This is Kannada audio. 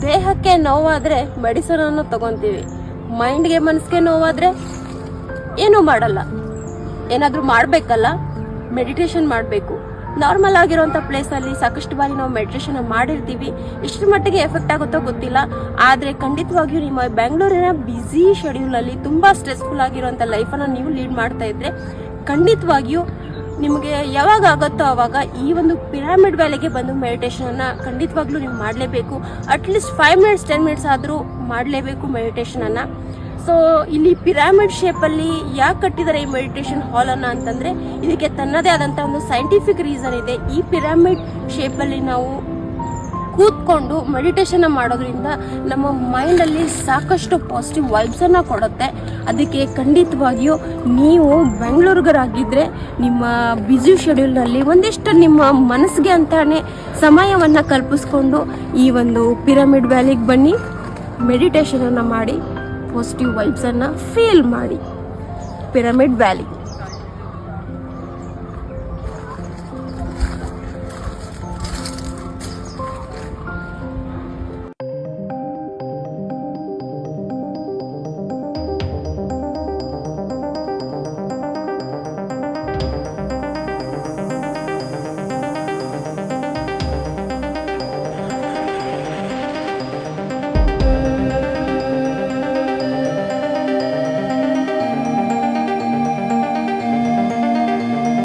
ದೇಹಕ್ಕೆ ನೋವಾದರೆ ಮೆಡಿಸನನ್ನು ತಗೊತೀವಿ, ಮೈಂಡ್ಗೆ ಮನಸ್ಸಿಗೆ ನೋವಾದರೆ ಏನೂ ಮಾಡಲ್ಲ. ಏನಾದರೂ ಮಾಡಬೇಕಲ್ಲ, ಮೆಡಿಟೇಷನ್ ಮಾಡಬೇಕು. ನಾರ್ಮಲ್ ಆಗಿರೋಂಥ ಪ್ಲೇಸಲ್ಲಿ ಸಾಕಷ್ಟು ಬಾರಿ ನಾವು ಮೆಡಿಟೇಷನ್ ಮಾಡಿರ್ತೀವಿ. ಇಷ್ಟರ ಮಟ್ಟಿಗೆ ಎಫೆಕ್ಟ್ ಆಗುತ್ತೋ ಗೊತ್ತಿಲ್ಲ, ಆದರೆ ಖಂಡಿತವಾಗಿಯೂ ನಿಮ್ಮ ಬೆಂಗಳೂರಿನ ಬ್ಯುಸಿ ಶೆಡ್ಯೂಲಲ್ಲಿ ತುಂಬ ಸ್ಟ್ರೆಸ್ಫುಲ್ ಆಗಿರೋಂಥ ಲೈಫನ್ನು ನೀವು ಲೀಡ್ ಮಾಡ್ತಾ ಇದ್ದರೆ ಖಂಡಿತವಾಗಿಯೂ ನಿಮಗೆ ಯಾವಾಗ ಆಗುತ್ತೋ ಆವಾಗ ಈ ಒಂದು ಪಿರಮಿಡ್ ವ್ಯಾಲಿಗೆ ಬಂದು ಮೆಡಿಟೇಷನನ್ನು ಖಂಡಿತವಾಗ್ಲೂ ನೀವು ಮಾಡಲೇಬೇಕು. ಅಟ್ಲೀಸ್ಟ್ 5 ಮಿನಿಟ್ಸ್ 10 ಮಿನಿಟ್ಸ್ ಆದರೂ ಮಾಡಲೇಬೇಕು ಮೆಡಿಟೇಷನನ್ನು. ಸೊ ಇಲ್ಲಿ ಪಿರಮಿಡ್ ಶೇಪಲ್ಲಿ ಯಾಕೆ ಕಟ್ಟಿದ್ದಾರೆ ಈ ಮೆಡಿಟೇಷನ್ ಹಾಲನ್ನು ಅಂತಂದರೆ ಇದಕ್ಕೆ ತನ್ನದೇ ಆದಂಥ ಒಂದು ಸೈಂಟಿಫಿಕ್ ರೀಸನ್ ಇದೆ. ಈ ಪಿರಮಿಡ್ ಶೇಪಲ್ಲಿ ನಾವು ಕೂತ್ಕೊಂಡು ಮೆಡಿಟೇಷನ್ ಮಾಡೋದ್ರಿಂದ ನಮ್ಮ ಮೈಂಡಲ್ಲಿ ಸಾಕಷ್ಟು ಪಾಸಿಟಿವ್ ವೈಬ್ಸನ್ನು ಕೊಡುತ್ತೆ. ಅದಕ್ಕೆ ಖಂಡಿತವಾಗಿಯೂ ನೀವು ಬೆಂಗಳೂರಿಗರಾಗಿದ್ದರೆ ನಿಮ್ಮ ಬ್ಯುಸಿ ಶೆಡ್ಯೂಲ್ನಲ್ಲಿ ಒಂದಿಷ್ಟು ನಿಮ್ಮ ಮನಸ್ಸಿಗೆ ಅಂತಾನೆ ಸಮಯವನ್ನು ಕಲ್ಪಿಸ್ಕೊಂಡು ಈ ಒಂದು ಪಿರಮಿಡ್ ವ್ಯಾಲಿಗೆ ಬನ್ನಿ, ಮೆಡಿಟೇಷನನ್ನು ಮಾಡಿ, ಪಾಸಿಟಿವ್ ವೈಬ್ಸನ್ನು ಫೀಲ್ ಮಾಡಿ. Pyramid valley.